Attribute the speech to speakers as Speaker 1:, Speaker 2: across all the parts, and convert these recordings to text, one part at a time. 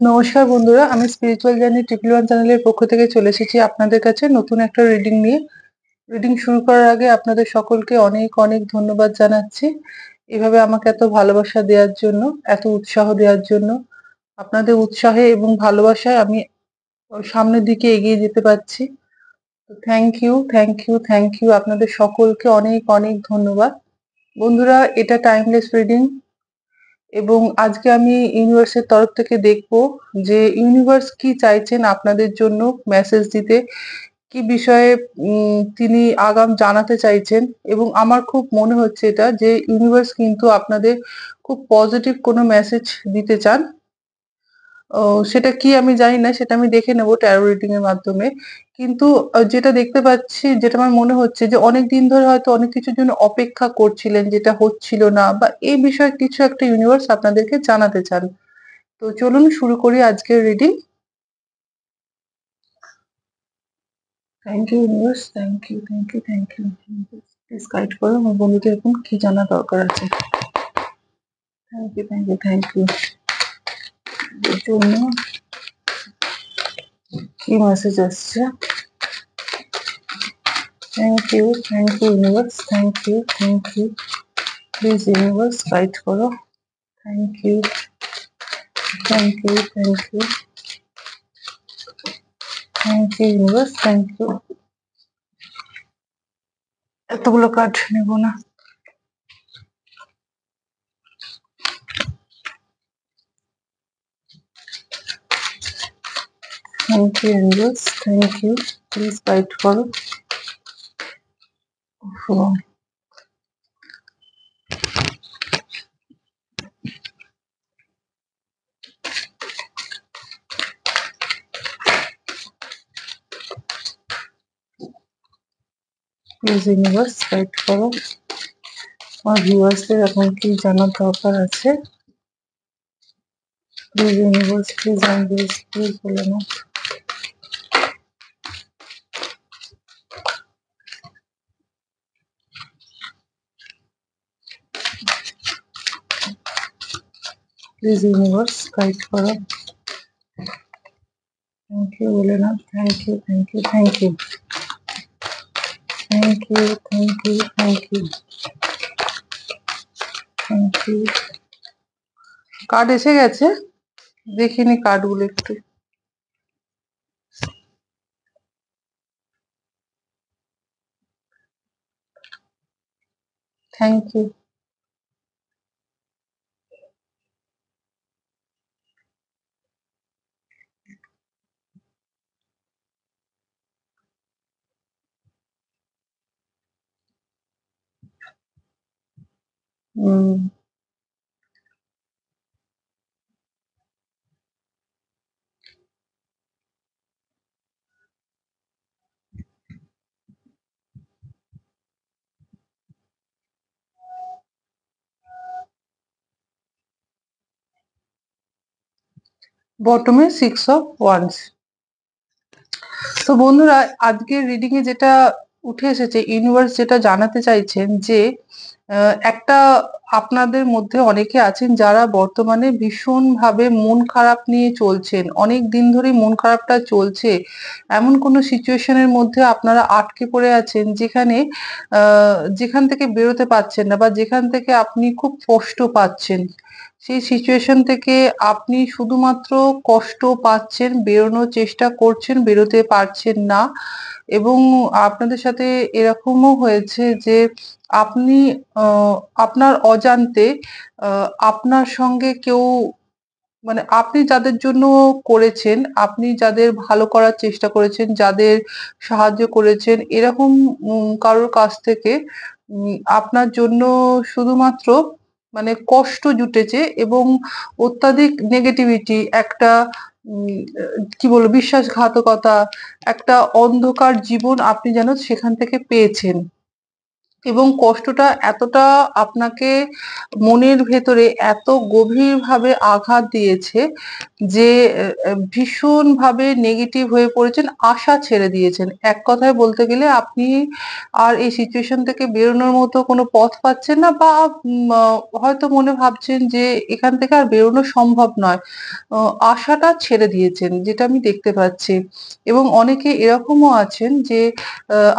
Speaker 1: নমস্কার বন্ধুরা, আমি স্পিরিচুয়াল জার্নি ট্রিপল ওয়ান চ্যানেলের পক্ষ থেকে চলে এসেছি আপনাদের কাছে নতুন একটা রিডিং নিয়ে। রিডিং শুরু করার আগে আপনাদের সকলকে অনেক অনেক ধন্যবাদ জানাচ্ছি এভাবে আমাকে এত ভালোবাসা দেওয়ার জন্য, এত উৎসাহ দেওয়ার জন্য। আপনাদের উৎসাহে এবং ভালোবাসায় আমি সামনের দিকে এগিয়ে যেতে পারছি। তো thank you, thank you, thank you, আপনাদের সকলকে অনেক অনেক ধন্যবাদ। বন্ধুরা, এটা টাইমলেস রিডিং এবং আজকে আমি ইউনিভার্সের তরফ থেকে দেখব যে ইউনিভার্স কি চাইছেন আপনাদের জন্য মেসেজ দিতে, কি বিষয়ে তিনি আগাম জানাতে চাইছেন। এবং আমার খুব মনে হচ্ছে এটা যে ইউনিভার্স কিন্তু আপনাদের খুব পজিটিভ কোনো মেসেজ দিতে চান। সেটা কি আমি জানি না, সেটা আমি দেখে নেব ট্যারো রিডিং এর মাধ্যমে। কিন্তু যেটা দেখতে পাচ্ছি, যেটা আমার মনে হচ্ছে যে অনেকদিন ধরে হয়তো অনেক কিছুর জন্য অপেক্ষা করছিলেন, যেটা হচ্ছিল না, বা এই বিষয়ে কিছু একটা ইউনিভার্স আপনাদেরকে জানাতে চান। তো চলুন শুরু করি আজকের reading. Thank you universe, thank you, thank you, thank you. Please guide করো আমার বন্ধুদের এখন কি জানা দরকার আছে। Thank you, thank you, thank you. এর জন্য কি মেসেজ আসছে? Thank you, thank you universe, thank you, thank you. Please universe guide করো। Thank you, thank you, thank you, thank you universe, thank you. এতগুলো কার্ড নেব না। Thank you universe, thank you. Please guide করো। Please universe guide করো আমার ভিউয়ার্সদের এখন কি জানার দরকার আছে। Please universe, please universe, please বলে না। প্লিজ ইউনিভার্স গাইড করো। থ্যাংক ইউ বলে না। Thank you, thank you, thank you, thank you, thank you, thank you, thank you. Card এসে গেছে, দেখিনি কার্ডগুলো একটু। Thank you. বটমে 6 অফ ওয়ান্স। তো বন্ধুরা, আজকের রিডিং এ যেটা উঠে এসেছে, ইউনিভার্স যেটা জানাতে চাইছেন যে একটা, আপনাদের মধ্যে অনেকে আছেন যারা বর্তমানে ভীষণভাবে মন খারাপ নিয়ে চলছেন। অনেক দিন ধরেই মন খারাপটা চলছে। এমন কোনো সিচুয়েশনের মধ্যে আপনারা আটকে পড়ে আছেন যেখানে যেখান থেকে বেরোতে পারছেন না, বা যেখান থেকে আপনি খুব কষ্ট পাচ্ছেন। সেই সিচুয়েশন থেকে আপনি শুধুমাত্র কষ্ট পাচ্ছেন, বেরোনোর চেষ্টা করছেন, বেরোতে পারছেন না। এবং আপনাদের সাথে এরকমও হয়েছে যে আপনি আপনার অজান্তে আপনার সঙ্গে কেউ, মানে আপনি যাদের জন্য করেছেন, আপনি যাদের ভালো করার চেষ্টা করেছেন, যাদের সাহায্য করেছেন, এরকম কারোর কাছ থেকে আপনার জন্য শুধুমাত্র মানে কষ্ট জুটেছে এবং অত্যাধিক নেগেটিভিটি, একটা কি বলবো, বিশ্বাসঘাতকতা, একটা অন্ধকার জীবন আপনি যেন সেখান থেকে পেয়েছেন। এবং কষ্টটা এতটা আপনাকে মনের ভেতরে এত গভীরভাবে আঘাত দিয়েছে যে ভীষণভাবে নেগেটিভ হয়ে পড়েছেন, আশা ছেড়ে দিয়েছেন। এক কথায় বলতে গেলে আপনি আর এই সিচুয়েশন থেকে বেরোনোর মতো কোনো পথ পাচ্ছেন না, বা হয়তো মনে ভাবছেন যে এখান থেকে আর বেরোনো সম্ভব নয়। আশাটা ছেড়ে দিয়েছেন, যেটা আমি দেখতে পাচ্ছি। এবং অনেকে এরকমও আছেন যে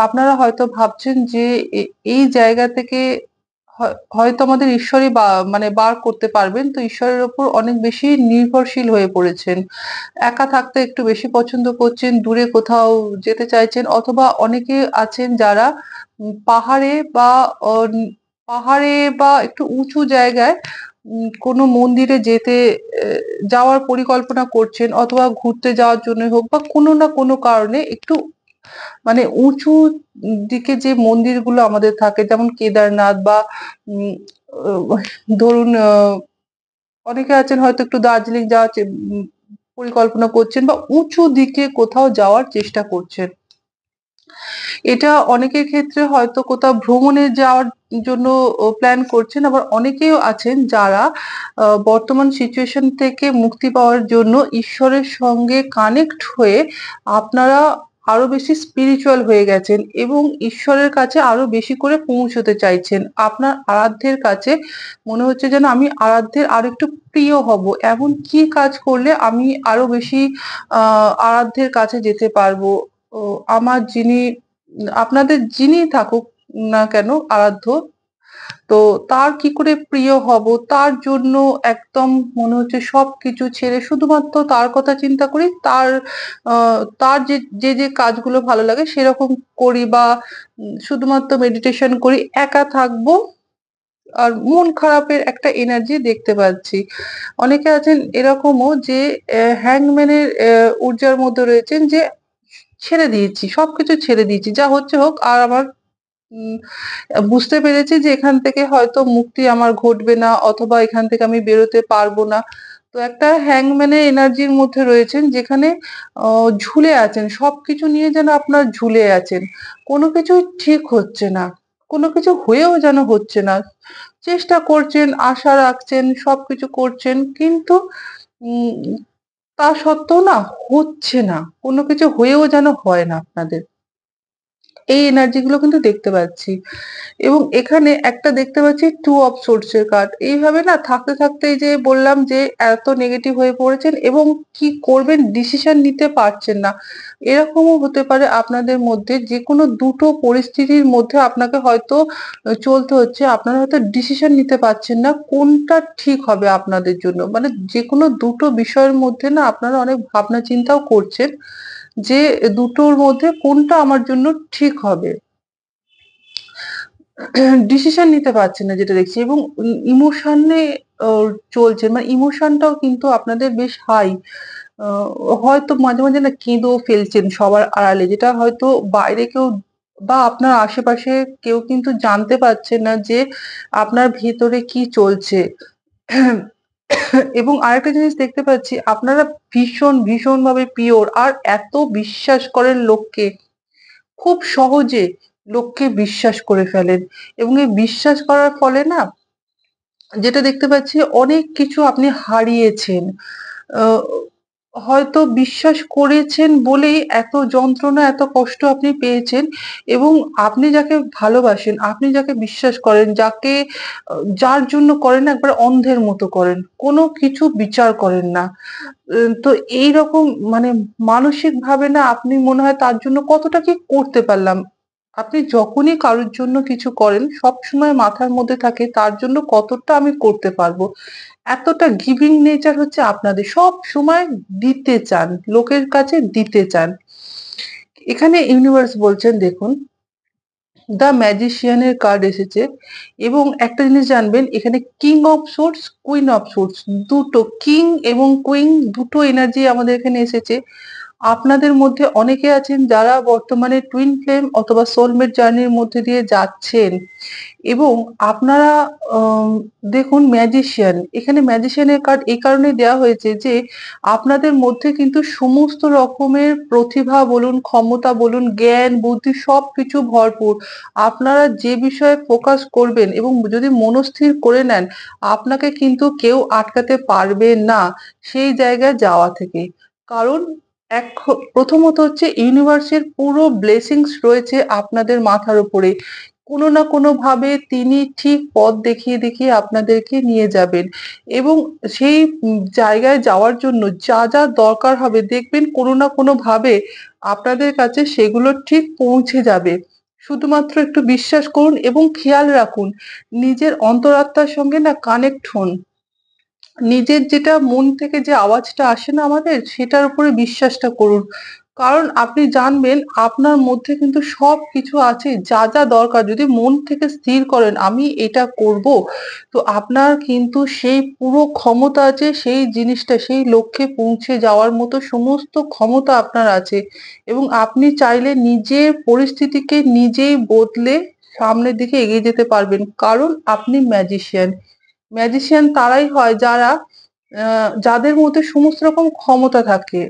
Speaker 1: আপনারা হয়তো ভাবছেন যে এই জায়গা থেকে হয়তো আমাদের ঈশ্বরই মানে বার করতে পারবেন। তো ঈশ্বরের উপর অনেক বেশি নির্ভরশীল হয়ে পড়েছেন। একা থাকতে একটু বেশি পছন্দ করছেন, দূরে কোথাও যেতে চাইছেন, অথবা অনেকে আছেন যারা পাহাড়ে বা অ পাহাড়ে বা একটু উঁচু জায়গায় কোনো মন্দিরে যাওয়ার পরিকল্পনা করছেন, অথবা ঘুরতে যাওয়ার জন্য হোক বা কোনো না কোনো কারণে একটু মানে উঁচু দিকে যে মন্দিরগুলো আমাদের থাকে, যেমন কেদারনাথ বা উম ধরুন অনেকে আছেন হয়তো একটু দার্জিলিং যাওয়ার পরিকল্পনা করছেন, বা উঁচু দিকে কোথাও যাওয়ার চেষ্টা করছেন। এটা অনেকের ক্ষেত্রে হয়তো কোথাও ভ্রমণে যাওয়ার জন্য প্ল্যান করছেন। আবার অনেকেও আছেন যারা বর্তমান সিচুয়েশন থেকে মুক্তি পাওয়ার জন্য ঈশ্বরের সঙ্গে কানেক্ট হয়ে আপনারা আরো বেশি স্পিরিচুয়াল হয়ে গেছেন এবং ঈশ্বরের কাছে আরো বেশি করে পৌঁছতে চাইছেন। আপনার আরাধ্যের কাছে মনে হচ্ছে যেন আমি আরাধ্যের আরেকটু প্রিয় হব। এমন কি কাজ করলে আমি আরো বেশি আরাধ্যের কাছে যেতে পারবো? ও আমার আপনাদের যিনি থাকুক না কেন আরাধ্য, তো তার কি করে প্রিয় হব, তার জন্য একদম মনে হচ্ছে সবকিছু ছেড়ে শুধুমাত্র তার কথা চিন্তা করি, তার যে কাজগুলো ভালো লাগে সেরকম করি, বা শুধুমাত্র মেডিটেশন করি, একা থাকবো। আর মন খারাপের একটা এনার্জি দেখতে পাচ্ছি। অনেকে আছেন এরকমও যে হ্যাংম্যানের ঊর্জার মধ্যে রয়েছেন, যে ছেড়ে দিয়েছি, সবকিছু ছেড়ে দিয়েছি, যা হচ্ছে হোক। আর আমার উম বুঝতে পেরেছি যে এখান থেকে হয়তো মুক্তি আমার ঘটবে না, অথবা এখান থেকে আমি বেরোতে পারবো না। তো একটা হ্যাংম্যানের এনার্জির মধ্যে রয়েছেন, যেখানে ঝুলে আছেন। সবকিছু নিয়ে যেন আপনার ঝুলে আছেন। কোনো কিছুই ঠিক হচ্ছে না। কোনো কিছু হয়েও যেন হচ্ছে না। চেষ্টা করছেন, আশা রাখছেন, সবকিছু করছেন, কিন্তু উম তা সত্ত্বেও না হচ্ছে না। কোনো কিছু হয়েও যেন হয় না আপনাদের। এই এনার্জি গুলো কিন্তু দেখতে পাচ্ছি। এবং এখানে একটা দেখতে পাচ্ছি টু অফ সোর্স এর কার্ড। এইভাবে না থাকতে থাকতে, এই যে বললাম যে এত নেগেটিভ হয়ে পড়েছেন এবং কি করবেন ডিসিশন নিতে পারছেন না। এরকমও হতে পারে আপনাদের মধ্যে যেকোনো দুটো পরিস্থিতির মধ্যে আপনাকে হয়তো চলতে হচ্ছে। আপনারা হয়তো ডিসিশন নিতে পারছেন না কোনটা ঠিক হবে আপনাদের জন্য। মানে যেকোনো দুটো বিষয়ের মধ্যে না আপনারা অনেক ভাবনা চিন্তাও করছেন যে দুটোর মধ্যে কোনটা আমার জন্য ঠিক হবে। ডিসিশন নিতে পারছেন না যেটা দেখছি, এবং ইমোশনে চলছে। মানে ইমোশনটাও কিন্তু আপনাদের বেশ হাই। আ হয়তো মাঝে, মাঝে না কেঁদেও ফেলছেন সবার আড়ালে, যেটা হয়তো বাইরে কেউ বা আপনার আশেপাশে কেউ কিন্তু জানতে পারছে না যে আপনার ভেতরে কি চলছে। এবং আরেকটা জিনিস দেখতে পাচ্ছি, আপনারা ভীষণভাবে পিওর আর এত বিশ্বাস করেন লোককে। খুব সহজে লোককে বিশ্বাস করে ফেলেন, এবং এই বিশ্বাস করার ফলে না যেটা দেখতে পাচ্ছি অনেক কিছু আপনি হারিয়েছেন। আ হয়তো বিশ্বাস করেছেন বলেই এত যন্ত্রণা, এত কষ্ট আপনি পেয়েছেন। এবং আপনি যাকে ভালোবাসেন, আপনি যাকে বিশ্বাস করেন, যার জন্য করেন একবারে অন্ধের মতো করেন। কোনো কিছু বিচার করেন না। তো এইরকম মানে মানসিকভাবে না আপনি মনে হয় তার জন্য কতটা কি করতে পারলাম। আপনি যখনই কারোর জন্য কিছু করেন সবসময় মাথার মধ্যে থাকে তার জন্য কতটা আমি করতে পারবো। এতটা গিভিং নেচার হচ্ছে আপনাদের। সবসময় দিতে চান, লোকের কাছে দিতে চান। এখানে ইউনিভার্স বলছেন দেখুন, দ্য ম্যাজিশিয়ান এর কার্ড এসেছে, এবং একটা জিনিস জানবেন এখানে king of swords, queen of swords, দুটো কিং এবং কুইন দুটো এনার্জি আমাদের এখানে এসেছে। আপনাদের মধ্যে অনেকে আছেন যারা বর্তমানে টুইন ফ্লেম অথবা সোলমেট জার্নির মধ্যে দিয়ে যাচ্ছেন এবং আপনারা আম দেখুন ম্যাজিশিয়ান, এখানে ম্যাজিশিয়ানের কার্ড এই কারণেই দেয়া হয়েছে যে আপনাদের মধ্যে কিন্তু সমস্ত রকমের প্রতিভা বলুন, ক্ষমতা বলুন, জ্ঞান, বুদ্ধি সবকিছু ভরপুর। আপনারা যে বিষয়ে ফোকাস করবেন এবং যদি মনস্থির করে নেন, আপনাকে কিন্তু কেউ আটকাতে পারবে না সেই জায়গায় যাওয়া থেকে। কারণ প্রথমত হচ্ছে ইউনিভার্সের পুরো ব্লেসিংস রয়েছে আপনাদের মাথার উপরে। কোনো না কোনোভাবে তিনি ঠিক পথ দেখিয়ে, দেখিয়ে আপনাদেরকে নিয়ে যাবেন এবং সেই জায়গায় যাওয়ার জন্য যা দরকার হবে দেখবেন কোনো না কোনোভাবে আপনাদের কাছে সেগুলো ঠিক পৌঁছে যাবে। শুধুমাত্র একটু বিশ্বাস করুন এবং খেয়াল রাখুন, নিজের অন্তরাত্মার সঙ্গে না কানেক্ট হন। নিজের যেটা মন থেকে যে আওয়াজটা আসে না আমাদের, সেটার উপরে বিশ্বাসটা করুন। কারণ আপনি জানবেন আপনার মধ্যে কিন্তু সবকিছু আছে যা দরকার যদি মন থেকে স্থির করেন আমি এটা করব, তো আপনার কিন্তু সেই পুরো ক্ষমতা আছে সেই জিনিসটা সেই লক্ষ্যে পৌঁছে যাওয়ার মতো সমস্ত ক্ষমতা আপনার আছে এবং আপনি চাইলে নিজের পরিস্থিতিকে নিজেই বদলে সামনের দিকে এগিয়ে যেতে পারবেন। কারণ আপনি ম্যাজিশিয়ান। ম্যাজিশিয়ান তারাই হয় যারা যাদের মধ্যে সমস্ত রকম ক্ষমতা থাকে।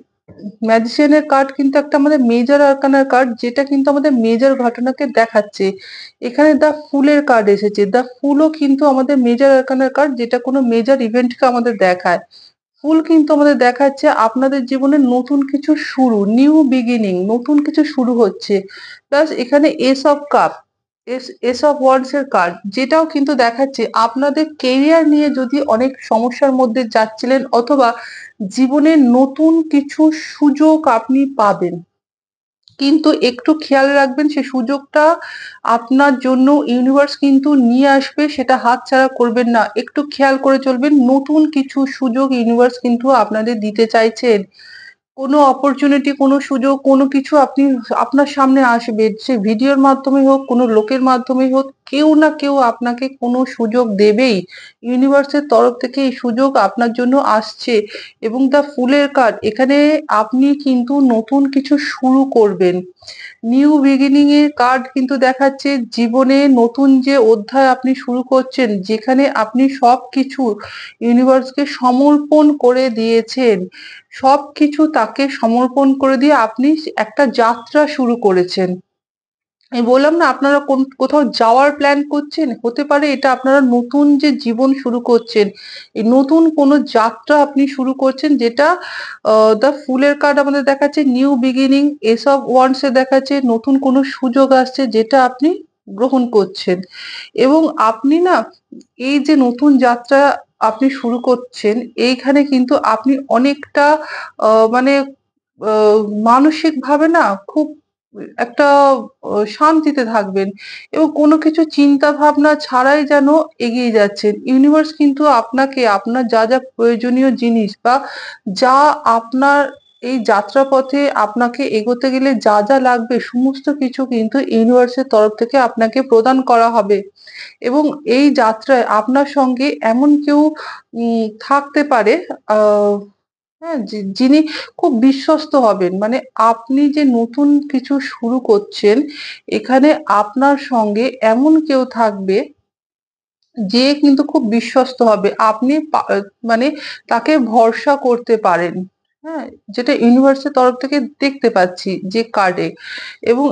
Speaker 1: ম্যাজিশিয়ানের কার্ড কিন্তু একটা আমাদের মেজর আর্কানার কার্ড যেটা কিন্তু আমাদের মেজর ঘটনাকে দেখাচ্ছে। এখানে দ্য ফুলের কার্ড এসেছে। দ্য ফুলও কিন্তু আমাদের মেজর আর্কানার কার্ড যেটা কোনো মেজর ইভেন্টকে আমাদের দেখায়। ফুল কিন্তু আমাদের দেখাচ্ছে আপনাদের জীবনে নতুন কিছু শুরু, নিউ বিগিনিং, নতুন কিছু শুরু হচ্ছে। প্লাস এখানে S of cup, S of wands এর কার্ড যেটাও কিন্তু দেখাচ্ছে আপনাদের কেরিয়ার নিয়ে যদি অনেক সমস্যার মধ্যে যাচ্ছিলেন অথবা জীবনে নতুন কিছু সুযোগ আপনি পাবেন। কিন্তু একটু খেয়াল রাখবেন সে সুযোগটা আপনার জন্য ইউনিভার্স কিন্তু নিয়ে আসবে, সেটা হাতছাড়া করবেন না। একটু খেয়াল করে চলবেন, নতুন কিছু সুযোগ ইউনিভার্স কিন্তু আপনাদের দিতে চাইছেন। কোনো অপরচুনিটি, কোনো সুযোগ, কোনো কিছু আপনার সামনে আসবে। সে ভিডিওর মাধ্যমে হোক, কোনো লোকের মাধ্যমেই হোক, কেউ না কেউ আপনাকে কোনো সুযোগ দেবেই। ইউনিভার্সের তরফ থেকে এই সুযোগ আপনার জন্য আসছে এবং দ্য ফুলের কার্ড এখানে আপনি কিন্তু নতুন কিছু শুরু করবেন। নিউ বিগিনিং এর কার্ড কিন্তু দেখাচ্ছে জীবনে নতুন যে অধ্যায় আপনি শুরু করছেন, যেখানে আপনি সবকিছু ইউনিভার্সকে সমর্পণ করে দিয়েছেন। সবকিছু তাকে সমর্পণ করে দিয়ে আপনি একটা যাত্রা শুরু করেছেন। আমি বললাম না আপনারা কোথাও যাওয়ার প্ল্যান করছেন, হতে পারে এটা আপনারা নতুন যে জীবন শুরু করছেন, এই নতুন কোনো যাত্রা আপনি শুরু করছেন যেটা দ্য ফুলের কার্ড আমাদের দেখাচ্ছে new beginning, ace of wands এ দেখাচ্ছে নতুন কোনো সুযোগ আসছে যেটা আপনি গ্রহণ করছেন এবং আপনি না এই যে নতুন যাত্রা আপনি শুরু করছেন এইখানে কিন্তু আপনি অনেকটা মানে মানসিকভাবে না খুব একটা শান্তিতে থাকবেন এবং কোনো কিছু চিন্তা ভাবনা ছাড়াই যেন এগিয়ে যাচ্ছেন। ইউনিভার্স কিন্তু আপনাকে আপনার যা প্রয়োজনীয় জিনিস বা যা আপনার এই যাত্রাপথে আপনাকে এগোতে গেলে যা লাগবে সমস্ত কিছু কিন্তু ইউনিভার্সের তরফ থেকে আপনাকে প্রদান করা হবে এবং এই যাত্রায় আপনার সঙ্গে এমন কেউ থাকতে পারে আ হ্যাঁ, যিনি খুব বিশ্বস্ত হবেন। মানে আপনি যে নতুন কিছু শুরু করছেন, এখানে আপনার সঙ্গে এমন কেউ থাকবে যে কিন্তু খুব বিশ্বস্ত হবে। আপনি মানে তাকে ভরসা করতে পারেন। হ্যাঁ? যেটা ইউনিভার্সের তরফ থেকে দেখতে পাচ্ছি যে কার্ডে এবং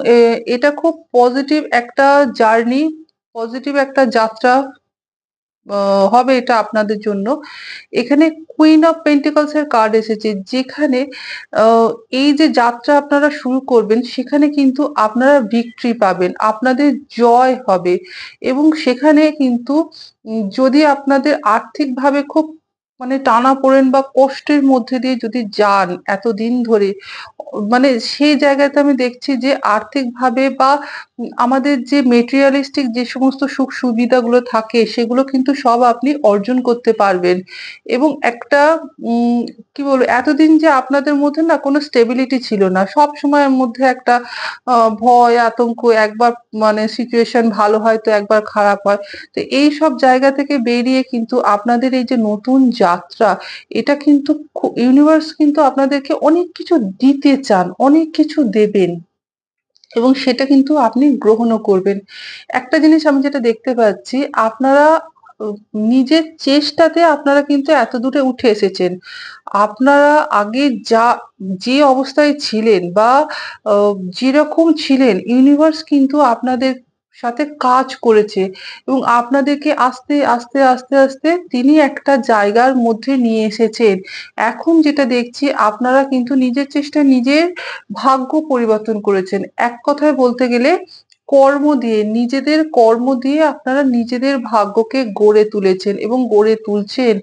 Speaker 1: এটা খুব পজিটিভ একটা জার্নি, পজিটিভ একটা যাত্রা হবে এটা আপনাদের জন্য। এখানে কুইন অফ পেন্টিকলস এর কার্ড এসেছে যেখানে আ এই যে যাত্রা আপনারা শুরু করবেন সেখানে কিন্তু আপনারা ভিক্টরি পাবেন। আপনাদের জয় হবে এবং সেখানে কিন্তু যদি আপনাদের আর্থিকভাবে খুব মানে টানাপোড়েন বা কষ্টের মধ্যে দিয়ে যদি যান এতদিন ধরে, মানে সেই জায়গাতে আমি দেখছি যে আর্থিকভাবে বা আমাদের যে মেটেরিয়ালিস্টিক যে সমস্ত সুখ-সুবিধাগুলো থাকে সেগুলো কিন্তু সব আপনি অর্জন করতে পারবেন। এবং একটা কি বলবো এতদিন যে আপনাদের মধ্যে না কোনো স্টেবিলিটি ছিল না। সবসময়ের মধ্যে একটা ভয়, আতঙ্ক একবার মানে সিচুয়েশন ভালো হয় তো একবার খারাপ হয়। তো এইসব জায়গা থেকে বেরিয়ে কিন্তু আপনাদের এই যে নতুন যাত্রা, এটা কিন্তু ইউনিভার্স কিন্তু আপনাদেরকে অনেক কিছু দিতে চান, অনেক কিছু দেবেন এবং সেটা কিন্তু আপনি গ্রহণও করবেন। একটা জিনিস আমি যেটা দেখতে পাচ্ছি, আপনারা উ নিজের চেষ্টাতে আপনারা কিন্তু এতদূরে উঠে এসেছেন। আপনারা আগে যে অবস্থায় ছিলেন বা আ যেরকম ছিলেন, ইউনিভার্স কিন্তু আপনাদের সাথে কাজ করেছে এবং আপনাদেরকে আস্তে, আস্তে তিনি একটা জায়গার মধ্যে নিয়ে এসেছেন। এখন যেটা দেখছি, আপনারা কিন্তু নিজের চেষ্টায় নিজের ভাগ্য পরিবর্তন করেছেন। এক কথায় বলতে গেলে নিজেদের কর্ম দিয়ে আপনারা নিজেদের ভাগ্যকে গড়ে তুলেছেন এবং গড়ে তুলছেন।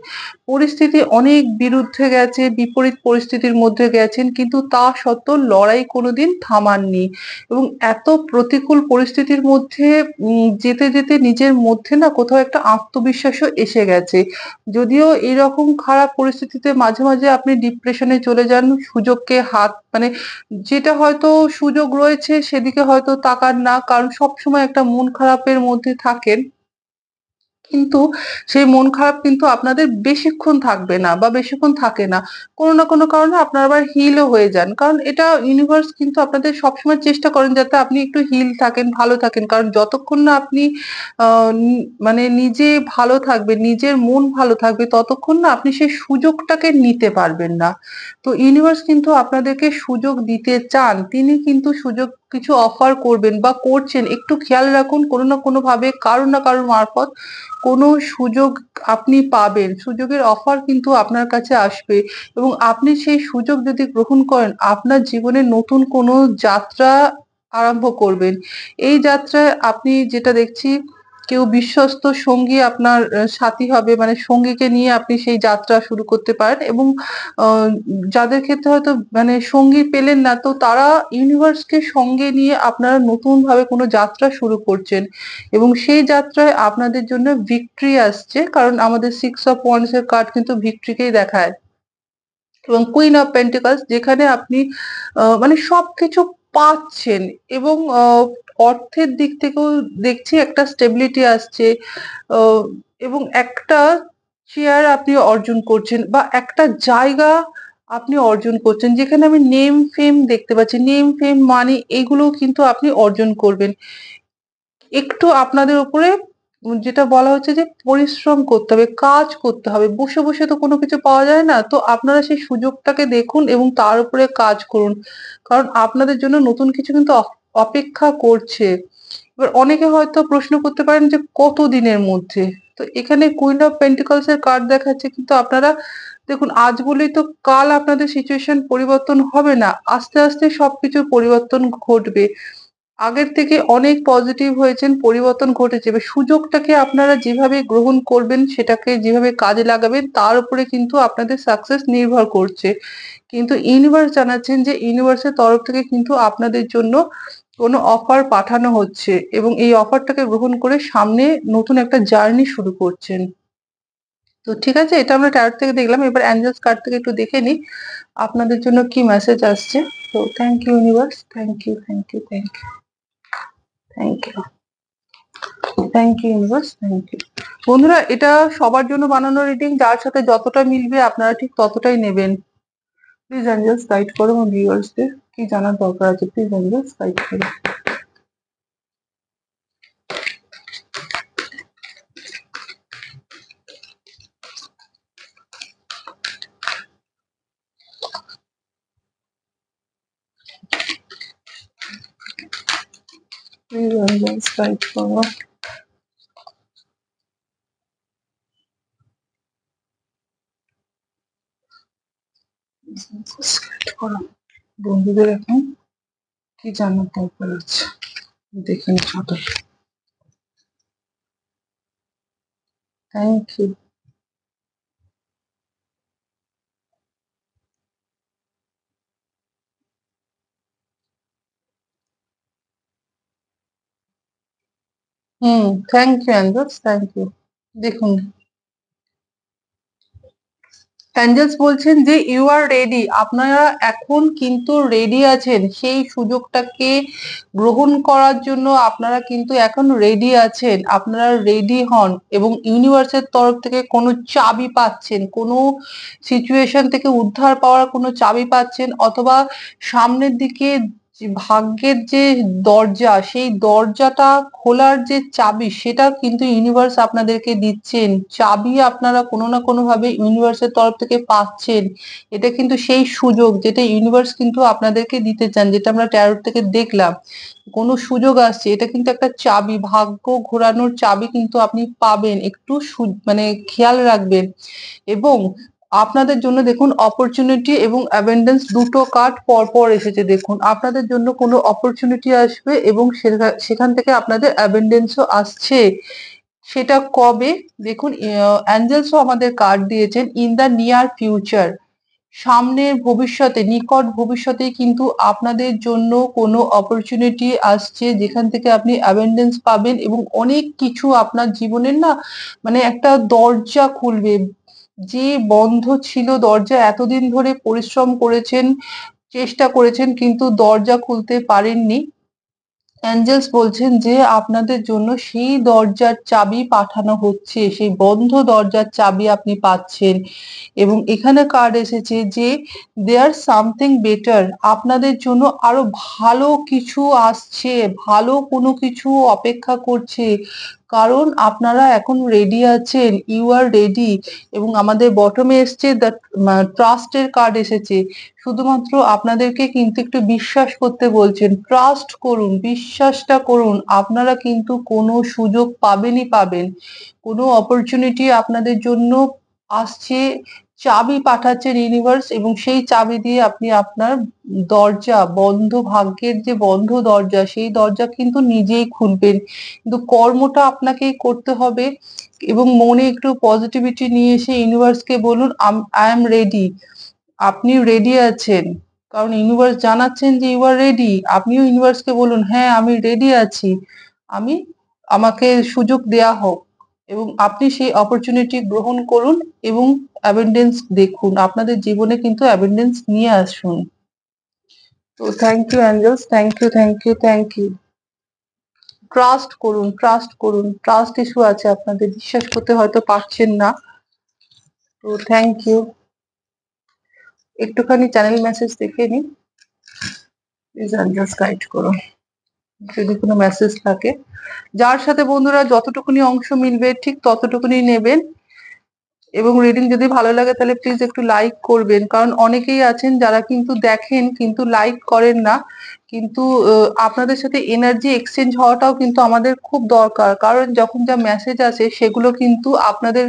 Speaker 1: পরিস্থিতি অনেক বিরুদ্ধে গেছে, বিপরীত পরিস্থিতির মধ্যে গেছেন, কিন্তু তা সত্ত্বেও লড়াই কোনোদিন থামাননি এবং এত প্রতিকূল পরিস্থিতির মধ্যে যেতে নিজের মধ্যে না কোথাও একটা আত্মবিশ্বাসও এসে গেছে। যদিও এরকম খারাপ পরিস্থিতিতে মাঝে মাঝে আপনি ডিপ্রেশনে চলে যান, সুযোগকে মানে যেটা হয়তো সুযোগ রয়েছে সেদিকে হয়তো তাকান না। কারণ সবসময় একটা মন খারাপের মধ্যে থাকেন। কিন্তু সেই মন খারাপ কিন্তু আপনাদের বেশিক্ষণ থাকবে না বা বেশিক্ষণ থাকে না। কোনো না কোনো কারণে আপনারা আবার হিলও হয়ে যান। কারণ এটা ইউনিভার্স কিন্তু আপনাদের সবসময় চেষ্টা করেন যাতে আপনি একটু হিল থাকেন, ভালো থাকেন। কারণ যতক্ষণ না আপনি আ নি মানে নিজে ভালো থাকবেন, নিজের মন ভালো থাকবে ততক্ষণ না আপনি সেই সুযোগটাকে নিতে পারবেন না। তো ইউনিভার্স কিন্তু আপনাদেরকে সুযোগ দিতে চান। তিনি কিন্তু সুযোগ কিছু অফার করবেন বা করছেন। একটু খেয়াল রাখুন কোনো না কোনোভাবে কারো না কারো মারফত কোনো সুযোগ আপনি পাবেন। সুযোগের অফার কিন্তু আপনার কাছে আসবে এবং আপনি সেই সুযোগ যদি গ্রহণ করেন, আপনার জীবনে নতুন কোনো যাত্রা আরম্ভ করবেন। এই যাত্রায় আপনি যেটা দেখছি, কেউ বিশ্বস্ত সঙ্গী আপনার সাথী হবে, মানে সঙ্গীকে নিয়ে আপনি সেই যাত্রা শুরু করতে পারেন এবং আ যাদের ক্ষেত্রে হয়তো মানে সঙ্গী পেলেন না, তো তারা ইউনিভার্সকে সঙ্গে নিয়ে আপনারা নতুনভাবে কোনো যাত্রা শুরু করছেন। এবং সেই যাত্রায় আপনাদের জন্য ভিক্টরি আসছে। কারণ আমাদের 6 অফ ওয়ান্ডস এর কার্ড কিন্তু ভিক্টরিকেই দেখায়। এবং কুইন অফ পেন্টিকলস যেখানে আপনি মানে সবকিছু পাচ্ছেন এবং অর্থের দিক থেকেও দেখছি একটা স্টেবিলিটি আসছে। আ এবং একটা চেয়ার আপনি অর্জন করছেন বা একটা জায়গা আপনি অর্জন করছেন। যেখানে আমি নেম ফেম দেখতে পাচ্ছি। নেম ফেম, মানি এগুলোও কিন্তু আপনি অর্জন করবেন। একটু আপনাদের উপরে যেটা বলা হচ্ছে যে পরিশ্রম করতে হবে, কাজ করতে হবে। বসে তো কোনো কিছু পাওয়া যায় না। তো আপনারা সেই সুযোগটাকে দেখুন এবং তার উপরে কাজ করুন। কারণ আপনাদের জন্য নতুন কিছু কিন্তু অপেক্ষা করছে। এবার অনেকে হয়তো প্রশ্ন করতে পারেন যে কতদিনের মধ্যে? তো এখানে কুইন অফ পেন্টিকলস এর কার্ড দেখাচ্ছে, কিন্তু আপনারা দেখুন, আজ বলেই তো কাল আপনাদের সিচুয়েশন পরিবর্তন হবে না। আস্তে সবকিছুর পরিবর্তন ঘটবে। আগের থেকে অনেক পজিটিভ হয়েছেন, পরিবর্তন ঘটেছে। এবার সুযোগটাকে আপনারা যেভাবে গ্রহণ করবেন, সেটাকে যেভাবে কাজে লাগাবেন, তার উপরে কিন্তু আপনাদের সাকসেস নির্ভর করছে। কিন্তু ইউনিভার্স জানাচ্ছেন যে ইউনিভার্সের তরফ থেকে কিন্তু আপনাদের জন্য কোনো অফার পাঠানো হচ্ছে এবং এই অফারটাকে গ্রহণ করে সামনে নতুন একটা জার্নি শুরু করছেন। তো ঠিক আছে, এটা আমরা ট্যারট থেকে দেখলাম। এবার এঞ্জেলস কার্ড থেকে একটু দেখে নিই আপনাদের জন্য কি মেসেজ আসছে। তো thank you universe, thank you. Thank you universe, thank you. বন্ধুরা, এটা সবার জন্য বানানো রিডিং, যার সাথে যতটা মিলবে আপনারা ঠিক ততটাই নেবেন। প্লিজ এঞ্জেলস গাইড করো আমার ভিউয়ার্সদের, কি জানার দরকার আছে, প্লিজ এঞ্জেলস গাইড করো। প্লিজ এঞ্জেলস গাইড করো। Angels guide করো। বন্ধুদের এখন কি জানার দরকার আছে দেখে নি ছোট। Thank you. Thank you angels, thank you. দেখুন, অ্যাঞ্জেলস বলছেন যে ইউ আর রেডি, আপনারা এখন কিন্তু রেডি আছেন, সেই সুযোগটাকে গ্রহণ করার জন্য আপনারা কিন্তু এখন রেডি আছেন, আপনারা রেডি হন এবং ইউনিভার্সের তরফ থেকে কোনো চাবি পাচ্ছেন, কোনো সিচুয়েশন থেকে উদ্ধার পাওয়ার কোনো চাবি পাচ্ছেন, অথবা সামনের দিকে যে ভাগ্যের যে দরজা, সেই দরজাটা খোলার যে চাবি সেটা কিন্তু ইউনিভার্স আপনাদেরকে দিচ্ছেন, চাবি আপনারা কোনো না কোনো ভাবে ইউনিভার্সের তরফ থেকে পাচ্ছেন। এটা কিন্তু সেই সুযোগ যেটা ইউনিভার্স কিন্তু আপনাদেরকে দিতে চান, যেটা আমরা ট্যারোট থেকে দেখলাম, কোনো সুযোগ আসছে, এটা কিন্তু একটা চাবি, ভাগ্য ঘোরানোর চাবি কিন্তু আপনি পাবেন, একটু মানে খেয়াল রাখবেন। এবং আপনাদের জন্য দেখুন অপরচুনিটি এবং অ্যাবেন্ডেন্স দুটো কার্ড পরপর এসেছে, দেখুন আপনাদের জন্য কোনো অপরচুনিটি আসবে এবং সেখান থেকে আপনাদের অ্যাবেন্ডেন্সও আসছে। সেটা কবে দেখুন, অ্যাঞ্জেলসও আমাদের কার্ড দিয়েছেন ইন দ্য নিয়ার ফিউচার, সামনের ভবিষ্যতে, নিকট ভবিষ্যতেই কিন্তু আপনাদের জন্য কোনো অপরচুনিটি আসছে যেখান থেকে আপনি অ্যাবেন্ডেন্স পাবেন এবং অনেক কিছু আপনার জীবনের না মানে একটা দরজা খুলবে, যে বন্ধ ছিল দরজা, এতদিন ধরে পরিশ্রম করেছেন, চেষ্টা করেছেন কিন্তু দরজা খুলতে পারেননি, অ্যাঞ্জেলস বলছেন যে আপনাদের জন্য সেই দরজার চাবি পাঠানো হচ্ছে, সেই বন্ধ দরজার চাবি আপনি পাচ্ছেন। এবং এখানে কার্ড এসেছে যে দেয়ার সামথিং বেটার, আপনাদের জন্য আরো ভালো কিছু আসছে, ভালো কোনো কিছু অপেক্ষা করছে, কারণ আপনারা এখন রেডি আছেন, ইউ আর রেডি। এবং আমাদের বটমে এসছে দ্য ট্রাস্টের কার্ড এসেছে, শুধুমাত্র আপনাদেরকে কিন্তু একটু বিশ্বাস করতে বলছেন, ট্রাস্ট করুন, বিশ্বাসটা করুন, আপনারা কিন্তু কোনো সুযোগ পাবেনই পাবেন, কোনো অপরচুনিটি আপনাদের জন্য আসছে, চাবি পাঠাচ্ছেন ইউনিভার্স এবং সেই চাবি দিয়ে আপনি আপনার দরজা, বন্ধ ভাগ্যের যে বন্ধ দরজা, সেই দরজা কিন্তু নিজেই খুলবেন, কিন্তু কর্মটা আপনাকেই করতে হবে। এবং মনে একটু পজিটিভিটি নিয়ে এসে ইউনিভার্সকে বলুন আই এম রেডি, আপনি রেডি আছেন, কারণ ইউনিভার্স জানাচ্ছেন যে ইউ আর রেডি, আপনিও ইউনিভার্সকে বলুন হ্যাঁ আমি রেডি আছি, আমি আমাকে সুযোগ দেয়া হোক, এবং আপনি সেই অপরচুনিটি গ্রহণ করুন এবং অ্যাবেন্ডেন্স দেখুন, আপনাদের জীবনে কিন্তু অ্যাবেন্ডেন্স নিয়ে আসুন। তো thank you angels, thank you, thank you, thank you. Trust করুন, ট্রাস্ট করুন, ট্রাস্ট ইস্যু আছে আপনাদের, বিশ্বাস করতে হয়তো পারছেন না। তো থ্যাংক ইউ। একটুখানি চ্যানেল মেসেজ দেখে নিন, প্লিজ অ্যাঞ্জেলস গাইড করুন যদি কোনো মেসেজ থাকে। যার সাথে বন্ধুরা যতটুকুনি অংশ মিলবে ঠিক ততটুকুনি নেবেন, এবং রিডিং যদি ভালো লাগে তাহলে প্লিজ একটু লাইক করবেন, কারণ অনেকেই আছেন যারা কিন্তু দেখেন কিন্তু লাইক করেন না, কিন্তু আপনাদের সাথে এনার্জি এক্সচেঞ্জ হওয়াটাও কিন্তু আমাদের খুব দরকার, কারণ যখন যা মেসেজ আসে সেগুলো কিন্তু আপনাদের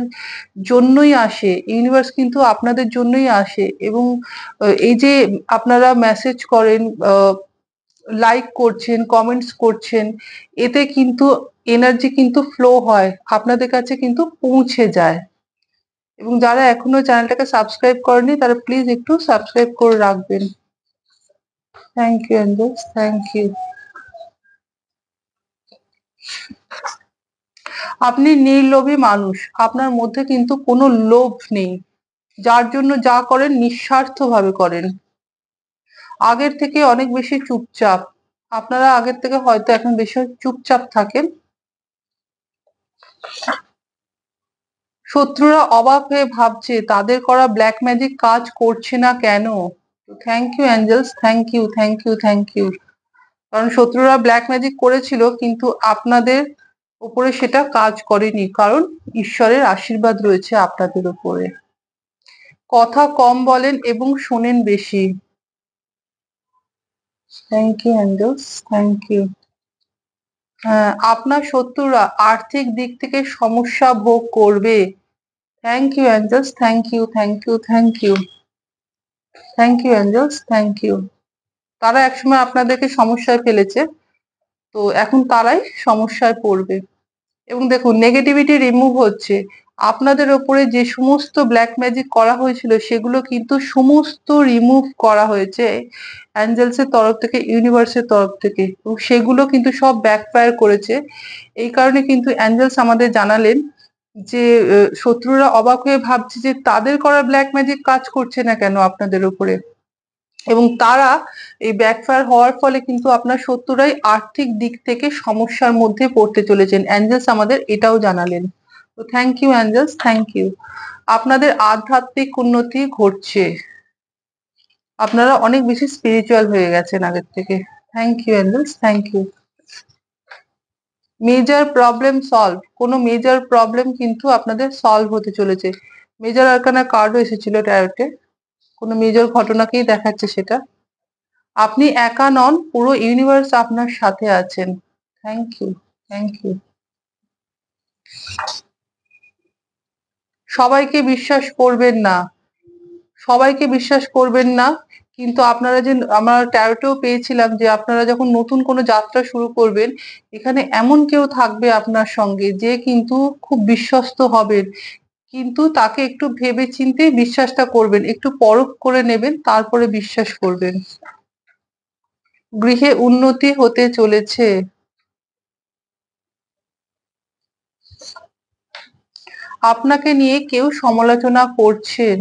Speaker 1: জন্যই আসে, ইউনিভার্স কিন্তু আপনাদের জন্যই আসে। এবং এই যে আপনারা মেসেজ করেন, লাইক করছেন, কমেন্টস করছেন, এতে কিন্তু এনার্জি কিন্তু ফ্লো হয়, আপনাদের কাছে কিন্তু পৌঁছে যায়। এবং যারা এখনো চ্যানেলটাকে সাবস্ক্রাইব করেনি তারা প্লিজ একটু সাবস্ক্রাইব করে রাখবেন। Thank you angels, thank you. আপনি নির্লোভী মানুষ, আপনার মধ্যে কিন্তু কোনো লোভ নেই, যার জন্য যা করেন নিঃস্বার্থ ভাবে করেন, আগের থেকে অনেক বেশি চুপচাপ, আপনারা আগের থেকে হয়তো এখন বেশি চুপচাপ থাকেন। শত্রুরা অবাক হয়ে ভাবছে তাদের করা ব্ল্যাক ম্যাজিক কাজ করছে না কেন। Thank you angels, thank you, thank you, thank you. কারণ শত্রুরা ব্ল্যাক ম্যাজিক করেছিল কিন্তু আপনাদের উপরে সেটা কাজ করেনি, কারণ ঈশ্বরের আশীর্বাদ রয়েছে আপনাদের উপরে। কথা কম বলেন এবং শোনেন বেশি। Thank you angels, thank you. হ্যাঁ, আপনার শত্রুরা আর্থিক দিক থেকে সমস্যা ভোগ করবে। Thank you angels, thank you, thank you, thank you, thank you angels, thank you. তারা একসময় আপনাদেরকে সমস্যায় ফেলেছে, তো এখন তারাই সমস্যায় পড়বে। এবং দেখুন নেগেটিভিটি রিমুভ হচ্ছে, আপনাদের ওপরে যে সমস্ত ব্ল্যাক ম্যাজিক করা হয়েছিল সেগুলো কিন্তু সমস্ত রিমুভ করা হয়েছে অ্যাঞ্জেলস এর তরফ থেকে, ইউনিভার্সের তরফ থেকে, এবং সেগুলো কিন্তু সব ব্যাকফায়ার করেছে। এই কারণে কিন্তু অ্যাঞ্জেলস আমাদের জানালেন যে শত্রুরা অবাক হয়ে ভাবছে যে তাদের করা ব্ল্যাক ম্যাজিক কাজ করছে না কেন আপনাদের উপরে, এবং তারা এই ব্যাকফায়ার হওয়ার ফলে কিন্তু আপনার শত্রুরাই আর্থিক দিক থেকে সমস্যার মধ্যে পড়তে চলেছেন। অ্যাঞ্জেলস আমাদের এটাও জানালেন। তো thank you angels, thank you. আপনাদের আধ্যাত্মিক উন্নতি ঘটছে, আপনারা অনেক বেশি স্পিরিচুয়াল হয়ে গেছেন আগের থেকে। Thank you angels, thank you. Major problem solve, কোনো মেজর প্রবলেম কিন্তু আপনাদের সলভ হতে চলেছে। মেজর আরকানা কার্ডও এসেছিল ট্যারোটে, কোনো মেজর ঘটনাকেই দেখাচ্ছে সেটা। আপনি একা নন, পুরো ইউনিভার্স আপনার সাথে আছেন। Thank you, thank you. সবাইকে বিশ্বাস করবেন না, সবাইকে বিশ্বাস করবেন না, কিন্তু আপনারা যে, আমরা ট্যারোটেও পেয়েছিলাম যে আপনারা যখন নতুন কোনো যাত্রা শুরু করবেন, এখানে এমন কেউ থাকবে আপনার সঙ্গে যে কিন্তু খুব বিশ্বস্ত হবেন, কিন্তু তাকে একটু ভেবে চিন্তে বিশ্বাসটা করবেন, একটু পরখ করে নেবেন, তারপরে বিশ্বাস করবেন। গৃহে উন্নতি হতে চলেছে। আপনাকে নিয়ে কেউ সমালোচনা করছেন।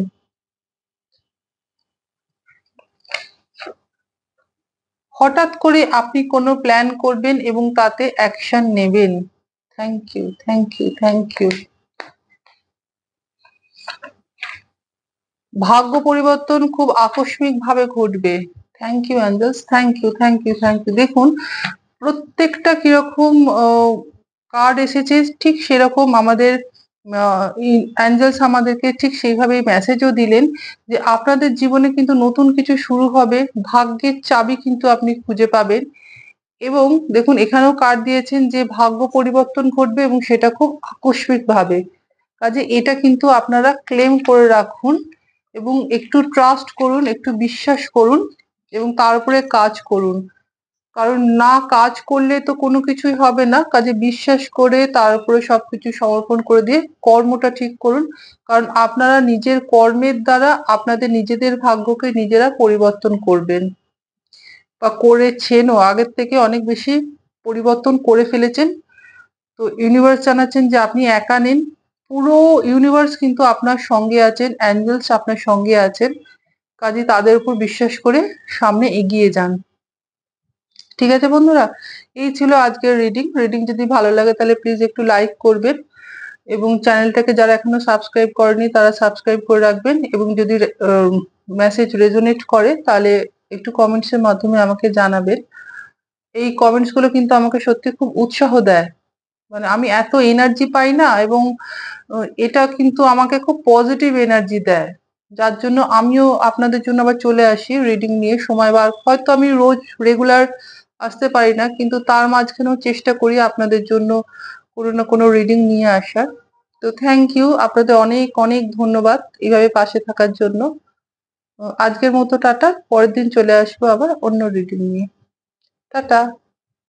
Speaker 1: হঠাৎ করে আপনি কোনো প্ল্যান করবেন এবং তাতে অ্যাকশন নেবেন। Thank you, thank you, thank you. ভাগ্য পরিবর্তন খুব আকস্মিক ভাবে ঘটবে। Thank you angels, thank you, thank you, thank you. দেখুন প্রত্যেকটা কিরকম কার্ড এসেছে, ঠিক সেরকম আমাদের অ্যাঞ্জেলস আমাদেরকে ঠিক সেইভাবেই মেসেজও দিলেন যে আপনাদের জীবনে কিন্তু নতুন কিছু শুরু হবে, ভাগ্যের চাবি কিন্তু আপনি খুঁজে পাবেন। এবং দেখুন এখানেও কার্ড দিয়েছেন যে ভাগ্য পরিবর্তন ঘটবে এবং সেটা খুব আকস্মিক ভাবে। কাজে এটা কিন্তু আপনারা ক্লেম করে রাখুন এবং একটু ট্রাস্ট করুন, একটু বিশ্বাস করুন এবং তার উপরে কাজ করুন। কারণ না কাজ করলে তো কোনো কিছুই হবে না। কাজে বিশ্বাস করে তার উপরে সবকিছু সমর্পণ করে দিয়ে কর্মটা ঠিক করুন। কারণ আপনারা নিজের কর্মের দ্বারা আপনাদের নিজেদের ভাগ্যকে নিজেরা পরিবর্তন করবেন বা করেছেনও, আগের থেকে অনেক বেশি পরিবর্তন করে ফেলেছেন। তো ইউনিভার্স জানাচ্ছেন যে আপনি একা নেন, পুরো ইউনিভার্স কিন্তু আপনার সঙ্গে আছেন, অ্যাঞ্জেলস আপনার সঙ্গে আছেন। কাজে তাদের উপর বিশ্বাস করে সামনে এগিয়ে যান। ঠিক আছে বন্ধুরা, এই ছিল আজকের রিডিং। রিডিং যদি ভালো লাগে তাহলে প্লিজ একটু লাইক করবেন এবং চ্যানেলটাকে যারা এখনো সাবস্ক্রাইব করেনি তারা সাবস্ক্রাইব করে রাখবেন, এবং যদি মেসেজ রেজোনেট করে তাহলে একটু কমেন্টস এর মাধ্যমে আমাকে জানাবেন। এই কমেন্টস গুলো কিন্তু আমাকে সত্যি খুব উৎসাহ দেয়, মানে আমি এত এনার্জি পাই না, এবং এটা কিন্তু আমাকে খুব পজিটিভ এনার্জি দেয়, যার জন্য আমিও আপনাদের জন্য আবার চলে আসি রিডিং নিয়ে সময় বার। হয়তো আমি রোজ রেগুলার আসতে পারি না, কিন্তু তার মাঝখানেও চেষ্টা করি আপনাদের জন্য কোনো না কোনো রিডিং নিয়ে আসার। তো থ্যাংক ইউ, আপনাদের অনেক অনেক ধন্যবাদ এইভাবে পাশে থাকার জন্য। আজকের মতো টাটা, পরের দিন চলে আসবো আবার অন্য রিডিং নিয়ে। টাটা।